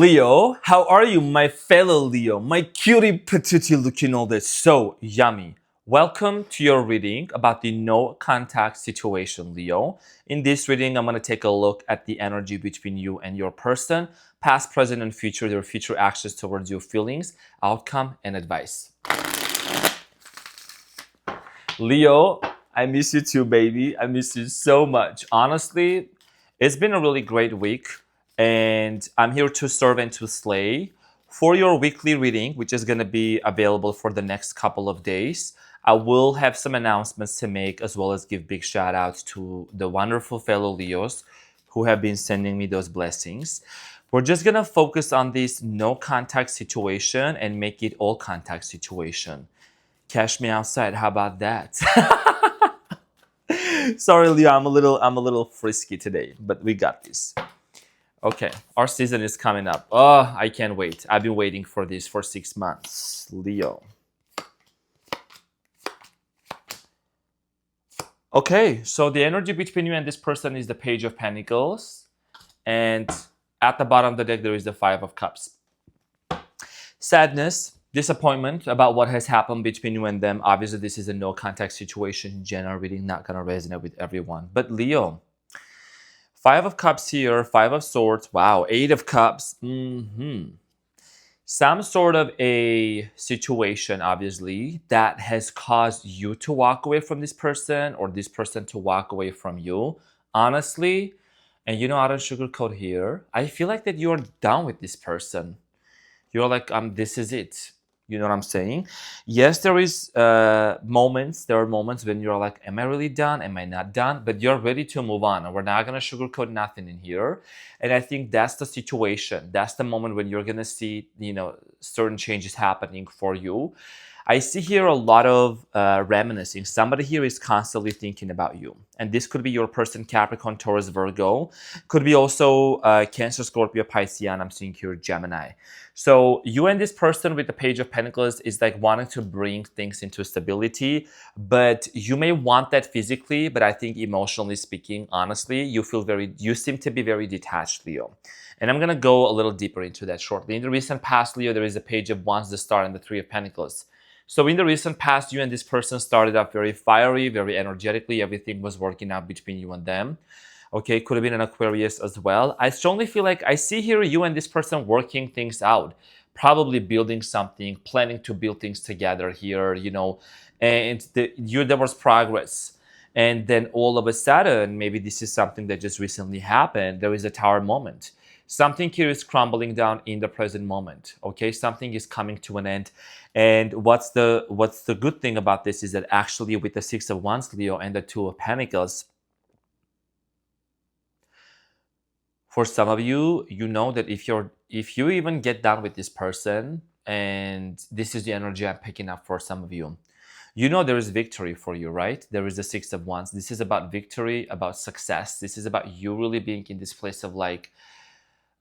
Leo, how are you, my fellow Leo? My cutie patootie looking all this so yummy. Welcome to your reading about the no contact situation, Leo. In this reading, I'm going to take a look at the energy between you and your person, past, present, and future, their future actions towards your feelings, outcome, and advice. Leo, I miss you too, baby. I miss you so much. Honestly, it's been a really great week, and I'm here to serve and to slay. For your weekly reading, which is going to be available for the next couple of days, I will have some announcements to make as well as give big shout outs to the wonderful fellow Leos who have been sending me those blessings. We're just going to focus on this no contact situation and make it all contact situation. Cash me outside. How about that? Sorry, Leo. I'm a little frisky today, but we got this. Okay, our season is coming up. Oh, I can't wait. I've been waiting for this for 6 months. Leo. Okay, so the energy between you and this person is the Page of Pentacles, and at the bottom of the deck there is the Five of Cups. Sadness, disappointment about what has happened between you and them. Obviously, this is a no contact situation. General reading, not gonna resonate with everyone. But Leo, Five of Cups here, Five of Swords. Wow, Eight of Cups. Some sort of a situation, obviously, that has caused you to walk away from this person or this person to walk away from you. Honestly, and I don't sugarcoat here, I feel like that you're done with this person. You're like, this is it. You know what I'm saying? Yes, there are moments when you're like, am I really done? Am I not done? But you're ready to move on. And we're not going to sugarcoat nothing in here. And I think that's the situation. That's the moment when you're going to see, certain changes happening for you. I see here a lot of reminiscing. Somebody here is constantly thinking about you. And this could be your person, Capricorn, Taurus, Virgo. Could be also Cancer, Scorpio, Pisces, and I'm seeing here Gemini. So you and this person with the Page of Pentacles is like wanting to bring things into stability. But you may want that physically, but I think emotionally speaking, honestly, you seem to be very detached, Leo. And I'm going to go a little deeper into that shortly. In the recent past, Leo, there is a Page of Wands, the Star, and the Three of Pentacles. So in the recent past, you and this person started up very fiery, very energetically. Everything was working out between you and them. Okay, could have been an Aquarius as well. I strongly feel like I see here you and this person working things out, probably building something, planning to build things together here, and there was progress. And then all of a sudden, maybe this is something that just recently happened, there is a tower moment. Something here is crumbling down in the present moment. Okay, something is coming to an end. And what's the good thing about this is that actually with the Six of Wands, Leo, and the Two of Pentacles, for some of you, you know that if you even get done with this person, and this is the energy I'm picking up for some of you, there is victory for you, right? There is the Six of Wands. This is about victory, about success. This is about you really being in this place of like,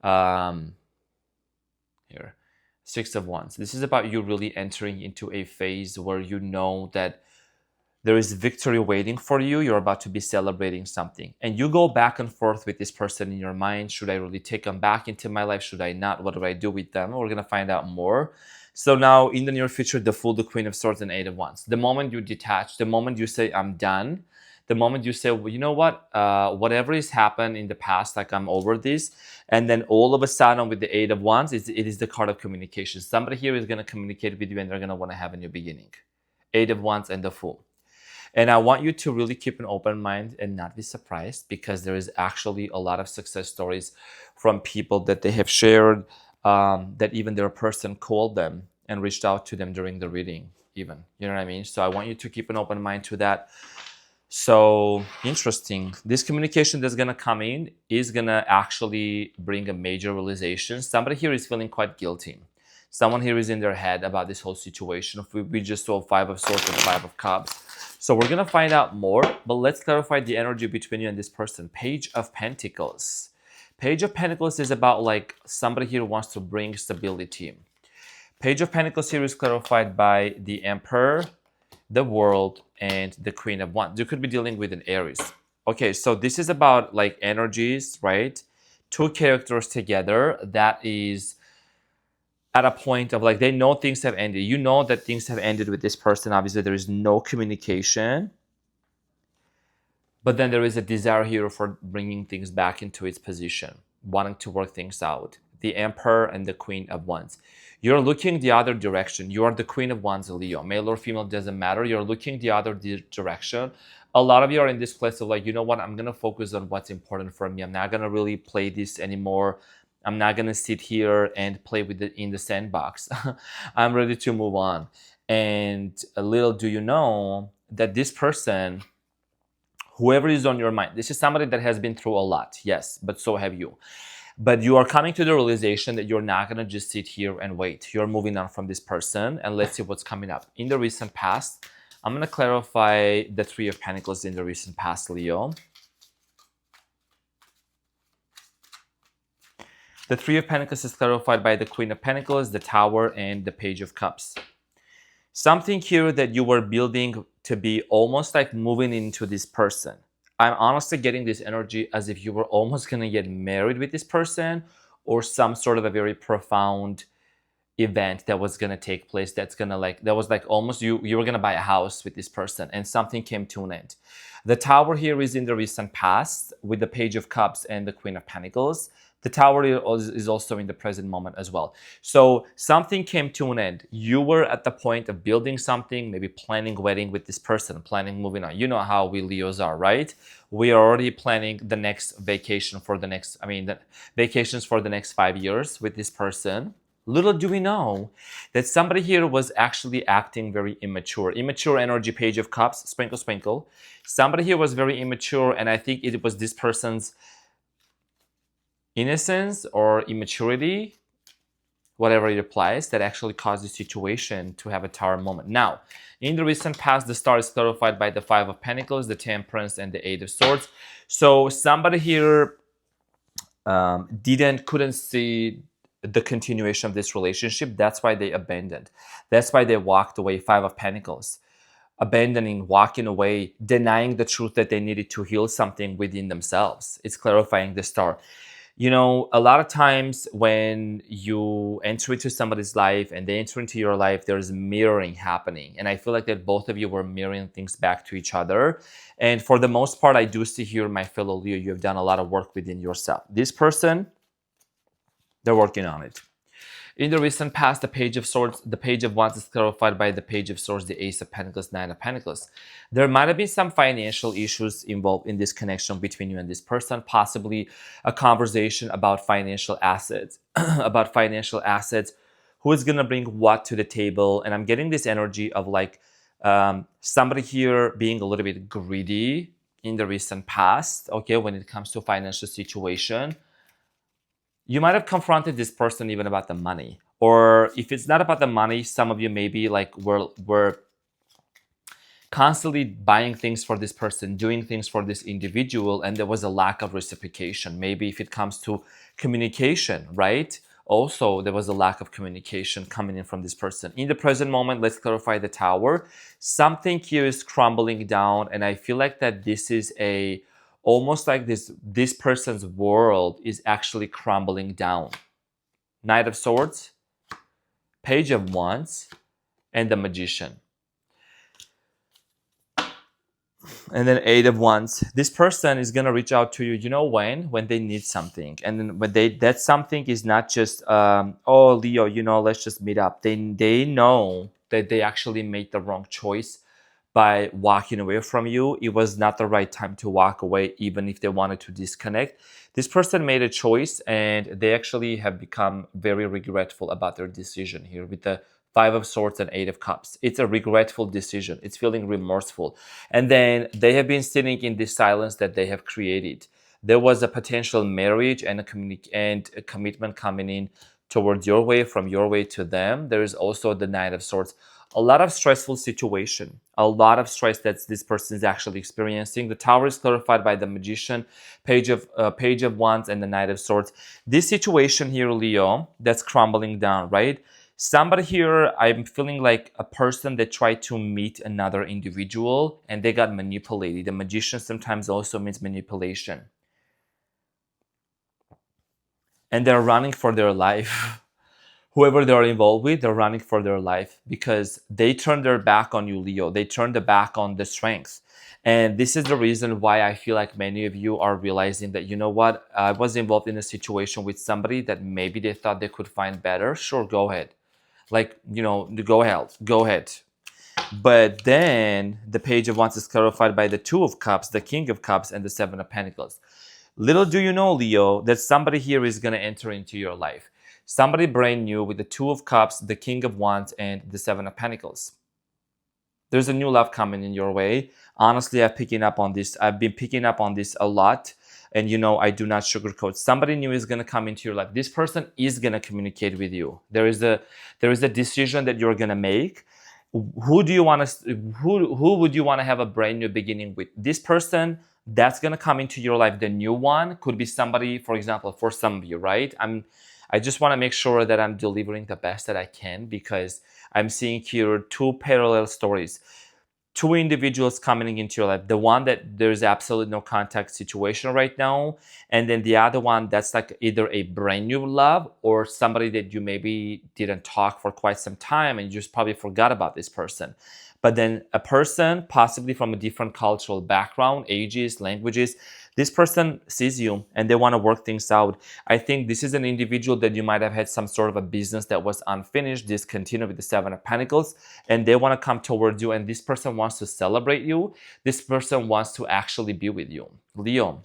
here, Six of Wands. This is about you really entering into a phase where you know that there is victory waiting for you. You're about to be celebrating something. And you go back and forth with this person in your mind. Should I really take them back into my life? Should I not? What do I do with them? We're going to find out more. So now in the near future, the Fool, the Queen of Swords, and Eight of Wands. The moment you detach, the moment you say, I'm done, the moment you say, well, you know what, whatever has happened in the past, like I'm over this. And then all of a sudden with the Eight of Wands, it is the card of communication. Somebody here is going to communicate with you and they're going to want to have a new beginning. Eight of Wands and the Fool. And I want you to really keep an open mind and not be surprised, because there is actually a lot of success stories from people that they have shared, that even their person called them and reached out to them during the reading even. You know what I mean? So I want you to keep an open mind to that. So interesting. This communication that's going to come in is going to actually bring a major realization. Somebody here is feeling quite guilty. Someone here is in their head about this whole situation. We just saw Five of Swords and Five of Cups. So we're going to find out more, but let's clarify the energy between you and this person. Page of Pentacles. Page of Pentacles is about like somebody here wants to bring stability. Page of Pentacles here is clarified by the Emperor, the World, and the Queen of Wands. You could be dealing with an Aries. Okay, so this is about like energies, right? two characters together that is at a point of like they know things have ended. You know that things have ended with this person. Obviously, there is no communication. But then there is a desire here for bringing things back into its position, wanting to work things out. The Emperor and the Queen of Wands. You're looking the other direction. You are the Queen of Wands, Leo. Male or female doesn't matter. You're looking the other direction. A lot of you are in this place of like, you know what? I'm going to focus on what's important for me. I'm not going to really play this anymore. I'm not going to sit here and play with it in the sandbox. I'm ready to move on. And a little do you know that this person, whoever is on your mind, this is somebody that has been through a lot, yes, but so have you. But you are coming to the realization that you're not going to just sit here and wait. You're moving on from this person, and let's see what's coming up. In the recent past, I'm going to clarify the Three of Pentacles in the recent past, Leo. The Three of Pentacles is clarified by the Queen of Pentacles, the Tower, and the Page of Cups. Something here that you were building to be almost like moving into this person. I'm honestly getting this energy as if you were almost going to get married with this person, or some sort of a very profound event that was going to take place that's going to like, that was like almost you were going to buy a house with this person and something came to an end. The Tower here is in the recent past with the Page of Cups and the Queen of Pentacles. The Tower is also in the present moment as well. So something came to an end. You were at the point of building something, maybe planning wedding with this person, planning moving on. You know how we Leos are, right? We are already planning the next vacation for the next, the vacations for the next 5 years with this person. Little do we know that somebody here was actually acting very immature. Immature energy, Page of Cups, sprinkle, sprinkle. Somebody here was very immature, and I think it was this person's innocence or immaturity, whatever it applies, that actually caused the situation to have a Tower moment. Now, in the recent past, the Star is clarified by the Five of Pentacles, the Temperance, and the Eight of Swords. So somebody here couldn't see the continuation of this relationship. That's why they abandoned. That's why they walked away. Five of Pentacles. Abandoning, walking away, denying the truth that they needed to heal something within themselves. It's clarifying the Star. You know, a lot of times when you enter into somebody's life and they enter into your life, there's mirroring happening. And I feel like that both of you were mirroring things back to each other. And for the most part, I do see here, my fellow Leo, you have done a lot of work within yourself. This person, they're working on it. In the recent past, the Page of Swords, the Page of Wands is clarified by the Page of Swords, the Ace of Pentacles, Nine of Pentacles. There might have been some financial issues involved in this connection between you and this person, possibly a conversation about financial assets, who is going to bring what to the table. And I'm getting this energy of like somebody here being a little bit greedy in the recent past, okay, when it comes to financial situation. You might have confronted this person even about the money. Or if it's not about the money, some of you maybe like were constantly buying things for this person, doing things for this individual, and there was a lack of reciprocation. Maybe if it comes to communication, right? Also, there was a lack of communication coming in from this person. In the present moment, let's clarify the Tower. Something here is crumbling down, and I feel like that this is almost like this person's world is actually crumbling down. Knight of Swords, Page of Wands, and the Magician. And then Eight of Wands. This person is going to reach out to you, you know when they need something. And then when that something is not just, oh, Leo, you know, let's just meet up. They know that they actually made the wrong choice by walking away from you. It was not the right time to walk away, even if they wanted to disconnect. This person made a choice and they actually have become very regretful about their decision here with the Five of Swords and Eight of Cups. It's a regretful decision. It's feeling remorseful. And then they have been sitting in this silence that they have created. There was a potential marriage and a commitment coming in towards your way, from your way to them. There is also the Knight of Swords. A lot of stressful situation, a lot of stress that this person is actually experiencing. The Tower is clarified by the Magician, Page of Wands, and the Knight of Swords. This situation here, Leo, that's crumbling down, right? Somebody here, I'm feeling like a person that tried to meet another individual and they got manipulated. The Magician sometimes also means manipulation. and they're running for their life. Whoever they're involved with, they're running for their life because they turned their back on you, Leo. They turned their back on the strength. And this is the reason why I feel like many of you are realizing that, you know what, I was involved in a situation with somebody that maybe they thought they could find better. Sure, go ahead. Like, go ahead. But then the Page of Wands is clarified by the Two of Cups, the King of Cups, and the Seven of Pentacles. Little do you know, Leo, that somebody here is going to enter into your life. Somebody brand new with the Two of Cups, the King of Wands, and the Seven of Pentacles. There's a new love coming in your way. Honestly, I've been picking up on this a lot. And I do not sugarcoat. Somebody new is going to come into your life. This person is going to communicate with you. There is a decision that you're going to make. Who would you want to have a brand new beginning with? This person that's going to come into your life. The new one could be somebody, for example, for some of you, right? I just want to make sure that I'm delivering the best that I can, because I'm seeing here two parallel stories. Two individuals coming into your life. The one that there's absolutely no contact situation right now, and then the other one that's like either a brand new love or somebody that you maybe didn't talk for quite some time and you just probably forgot about this person. But then a person possibly from a different cultural background, ages, languages, this person sees you and they want to work things out. I think this is an individual that you might have had some sort of a business that was unfinished, discontinued with the Seven of Pentacles, and they want to come towards you, and this person wants to celebrate you. This person wants to actually be with you, Leo.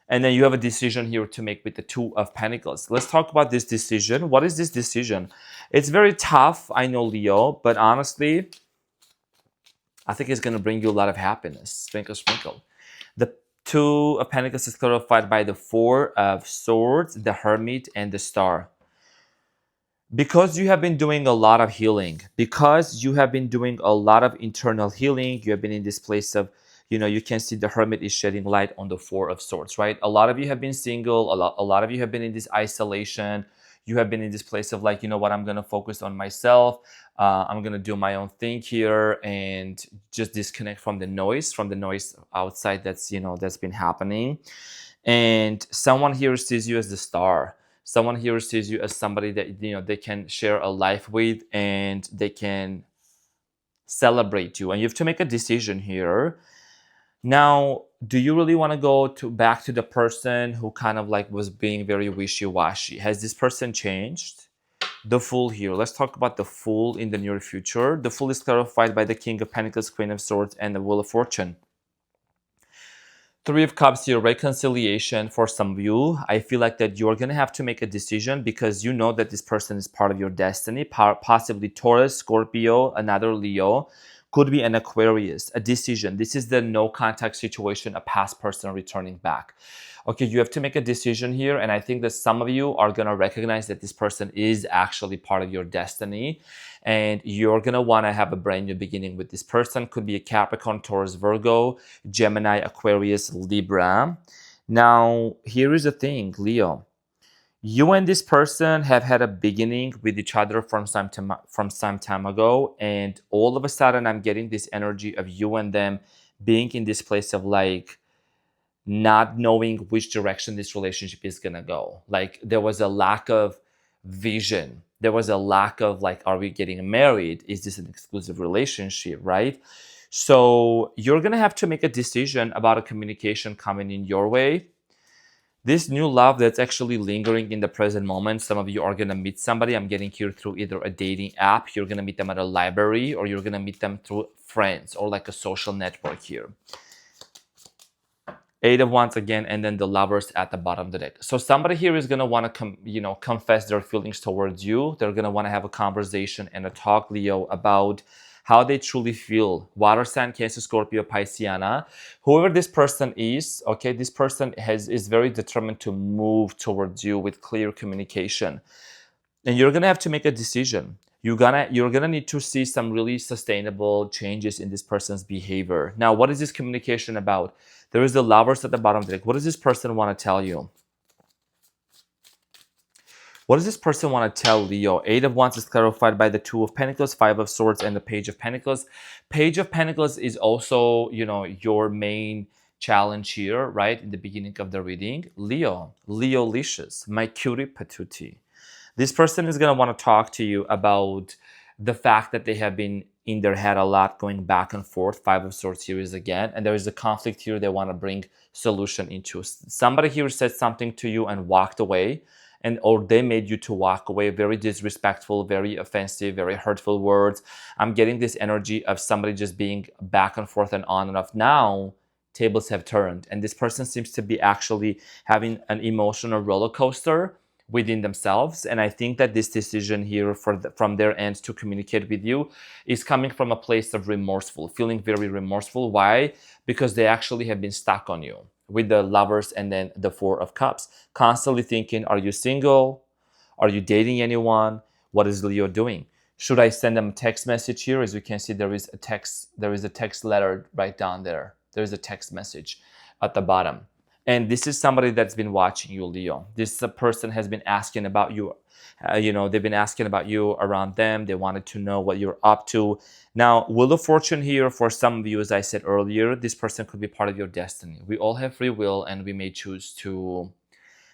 And then you have a decision here to make with the Two of Pentacles. Let's talk about this decision. What is this decision? It's very tough, I know, Leo, but honestly, I think it's going to bring you a lot of happiness. Sprinkle, sprinkle. The Two of Pentacles is clarified by the Four of Swords, the Hermit, and the Star. Because you have been doing a lot of healing, because you have been doing a lot of internal healing, you have been in this place of, you can see the Hermit is shedding light on the Four of Swords, right? A lot of you have been single. A lot of you have been in this isolation. You have been in this place of like, you know what, I'm going to focus on myself. I'm going to do my own thing here and just disconnect from the noise outside that's been happening. And someone here sees you as the star. Someone here sees you as somebody that, they can share a life with and they can celebrate you. And you have to make a decision here. Now, do you really want to go back to the person who kind of like was being very wishy-washy? Has this person changed? The Fool here. Let's talk about the Fool in the near future. The Fool is clarified by the King of Pentacles, Queen of Swords, and the Wheel of Fortune. Three of Cups here, reconciliation for some of you. I feel like that you're going to have to make a decision because you know that this person is part of your destiny, possibly Taurus, Scorpio, another Leo. Could be an Aquarius, a decision. This is the no contact situation, a past person returning back. Okay, you have to make a decision here. And I think that some of you are going to recognize that this person is actually part of your destiny. And you're going to want to have a brand new beginning with this person. Could be a Capricorn, Taurus, Virgo, Gemini, Aquarius, Libra. Now, here is the thing, Leo. You and this person have had a beginning with each other from some time ago, and all of a sudden I'm getting this energy of you and them being in this place of like not knowing which direction this relationship is gonna go. Like there was a lack of vision. There was a lack of like, are we getting married? Is this an exclusive relationship, right? So you're gonna have to make a decision about a communication coming in your way. This new love that's actually lingering in the present moment, some of you are going to meet somebody. I'm getting here through either a dating app, you're going to meet them at a library, or you're going to meet them through friends or like a social network here. Eight of Wands again, and then the Lovers at the bottom of the deck. So somebody here is going to want to confess their feelings towards you. They're going to want to have a conversation and a talk, Leo, about how they truly feel. Water sign, Cancer, Scorpio, Pisceana. Whoever this person is, okay, this person is very determined to move towards you with clear communication. And you're gonna have to make a decision. You're gonna need to see some really sustainable changes in this person's behavior. Now, what is this communication about? There is the Lovers at the bottom of the deck. What does this person want to tell you? What does this person want to tell Leo? Eight of Wands is clarified by the Two of Pentacles, Five of Swords, and the Page of Pentacles. Page of Pentacles is also, your main challenge here, right? In the beginning of the reading, Leo Licious, my cutie patootie. This person is going to want to talk to you about the fact that they have been in their head a lot, going back and forth. Five of Swords here is again, and there is a conflict here they want to bring solution into. Somebody here said something to you and walked away, and or they made you to walk away. Very disrespectful, very offensive, very hurtful words. I'm getting this energy of somebody just being back and forth and on and off. Now tables have turned, and this person seems to be actually having an emotional roller coaster within themselves. And I think that this decision here from their end to communicate with you is coming from a place of remorseful, feeling very remorseful. Why? Because they actually have been stuck on you with the Lovers and then the Four of Cups, constantly thinking, are you single? Are you dating anyone? What is Leo doing? Should I send them a text message here? As you can see, there is a text letter right down there. There is a text message at the bottom. And this is somebody that's been watching you, Leo. This person has been asking about you. They've been asking about you around them. They wanted to know what you're up to. Now, Wheel of Fortune here, for some of you, as I said earlier, this person could be part of your destiny. We all have free will, and we may choose to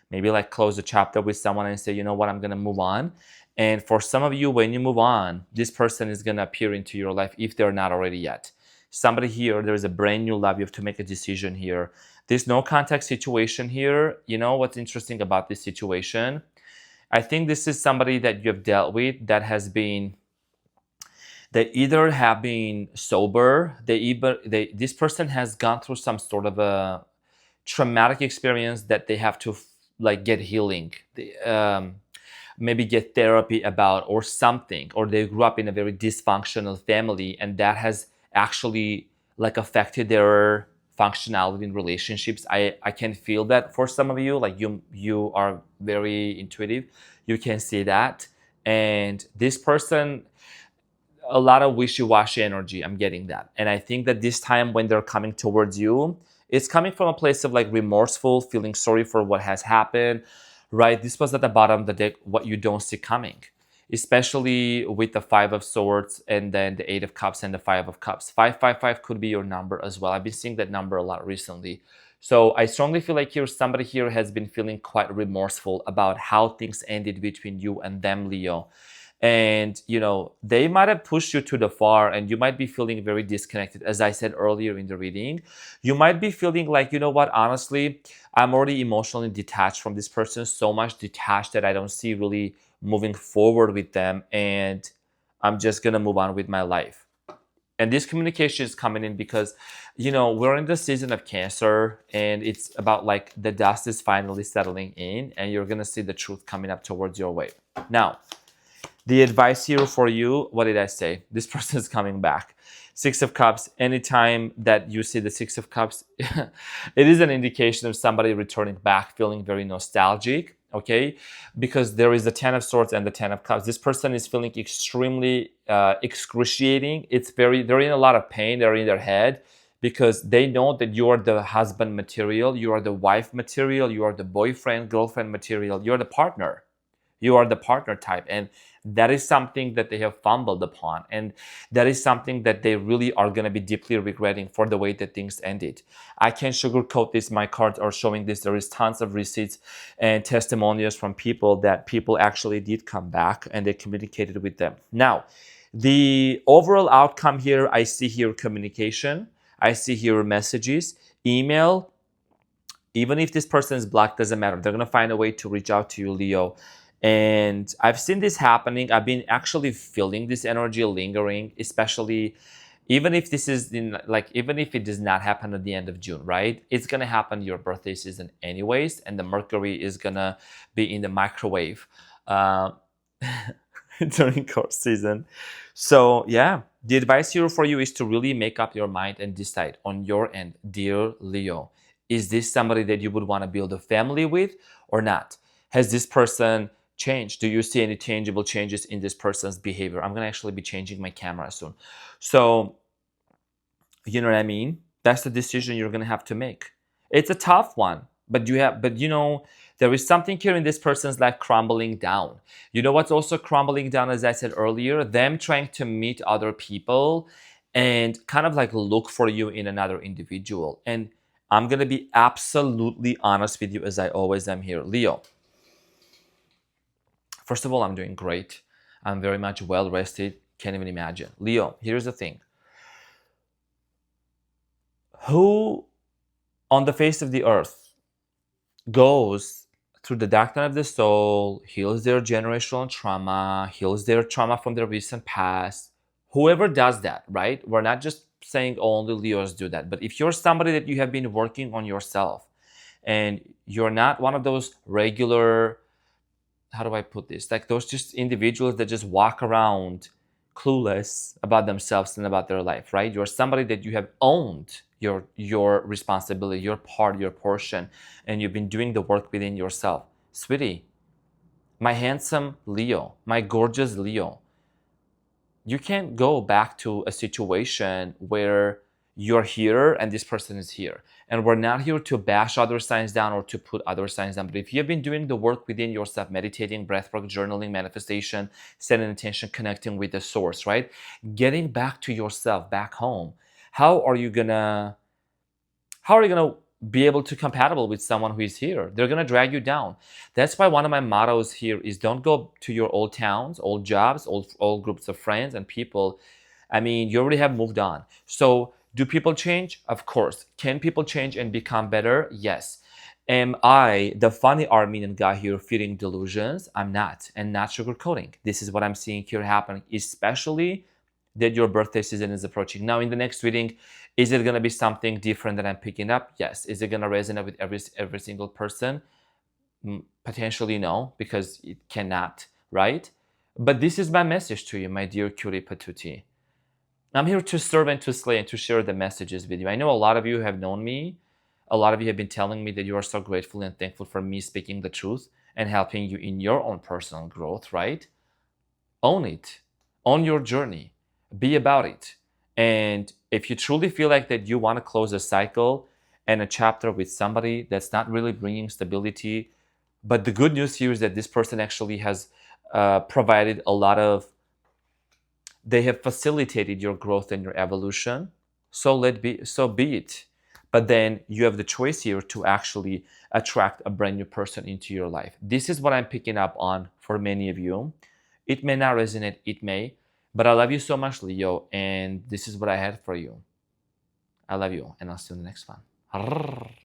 maybe like close the chapter with someone and say, you know what, I'm going to move on. And for some of you, when you move on, this person is going to appear into your life if they're not already yet. Somebody here, there is a brand new love. You have to make a decision here. There's no contact situation here. You know what's interesting about this situation? I think this is somebody that you have dealt with that has been, they either have been sober, this person has gone through some sort of a traumatic experience that they have to like get healing, maybe get therapy about or something, or they grew up in a very dysfunctional family and that has actually like affected their functionality in relationships. I can feel that for some of you, like you are very intuitive. You can see that. And this person, a lot of wishy-washy energy, I'm getting that. And I think that this time when they're coming towards you, it's coming from a place of like remorseful, feeling sorry for what has happened, right? This was at the bottom of the deck, what you don't see coming, especially with the Five of Swords and then the Eight of Cups and the Five of Cups. 555 could be your number as well. I've been seeing that number a lot recently. So I strongly feel like somebody here has been feeling quite remorseful about how things ended between you and them, Leo. And, they might have pushed you to the far and you might be feeling very disconnected. As I said earlier in the reading, you might be feeling like, you know what, honestly, I'm already emotionally detached from this person, so much detached that I don't see really moving forward with them. And I'm just going to move on with my life. And this communication is coming in because, we're in the season of Cancer and it's about like the dust is finally settling in and you're going to see the truth coming up towards your way. Now, the advice here for you, what did I say? This person is coming back. Six of Cups, anytime that you see the Six of Cups, it is an indication of somebody returning back, feeling very nostalgic, okay? Because there is the Ten of Swords and the Ten of Cups. This person is feeling extremely excruciating. They're in a lot of pain, they're in their head because they know that you are the husband material, you are the wife material, you are the boyfriend, girlfriend material, you're the partner. You are the partner type. And that is something that they have fumbled upon. And that is something that they really are going to be deeply regretting for the way that things ended. I can't sugarcoat this. My cards are showing this. There is tons of receipts and testimonials from people that people actually did come back and they communicated with them. Now, the overall outcome here, I see here communication. I see here messages, email. Even if this person is blocked, doesn't matter. They're going to find a way to reach out to you, Leo. And I've seen this happening. I've been actually feeling this energy lingering, especially even if this is even if it does not happen at the end of June, right? It's going to happen your birthday season anyways. And the Mercury is going to be in the microwave during course season. So yeah, the advice here for you is to really make up your mind and decide on your end, dear Leo. Is this somebody that you would want to build a family with or not? Has this person changed? Do you see any tangible changes in this person's behavior? I'm going to actually be changing my camera soon. So, you know what I mean? That's the decision you're going to have to make. It's a tough one, but there is something here in this person's life crumbling down. You know what's also crumbling down, as I said earlier? Them trying to meet other people and kind of like look for you in another individual. And I'm going to be absolutely honest with you as I always am here. Leo, first of all, I'm doing great. I'm very much well rested. Can't even imagine. Leo, here's the thing. Who on the face of the earth goes through the dark night of the soul, heals their generational trauma, heals their trauma from their recent past? Whoever does that, right? We're not just saying only Leos do that, but if you're somebody that you have been working on yourself and you're not one of those regular, how do I put this? Like those just individuals that just walk around clueless about themselves and about their life, right? You're somebody that you have owned your responsibility, your part, your portion, and you've been doing the work within yourself. Sweetie, my handsome Leo, my gorgeous Leo, you can't go back to a situation where you're here and this person is here. And we're not here to bash other signs down or to put other signs down. But if you've been doing the work within yourself, meditating, breathwork, journaling, manifestation, setting intention, connecting with the source, right? Getting back to yourself, back home, how are you gonna be able to compatible with someone who is here? They're gonna drag you down. That's why one of my mottos here is don't go to your old towns, old jobs, old groups of friends and people. I mean, you already have moved on. So do people change? Of course. Can people change and become better? Yes. Am I the funny Armenian guy here feeding delusions? I'm not, and not sugarcoating. This is what I'm seeing here happening, especially that your birthday season is approaching. Now, in the next reading, is it going to be something different that I'm picking up? Yes. Is it going to resonate with every single person? Potentially no, because it cannot, right? But this is my message to you, my dear cutie patootie. I'm here to serve and to slay and to share the messages with you. I know a lot of you have known me. A lot of you have been telling me that you are so grateful and thankful for me speaking the truth and helping you in your own personal growth, right? Own it. Own your journey. Be about it. And if you truly feel like that you want to close a cycle and a chapter with somebody that's not really bringing stability, but the good news here is that this person actually has provided a lot of, they have facilitated your growth and your evolution. So be it. But then you have the choice here to actually attract a brand new person into your life. This is what I'm picking up on for many of you. It may not resonate, it may, but I love you so much, Leo, and this is what I had for you. I love you, and I'll see you in the next one.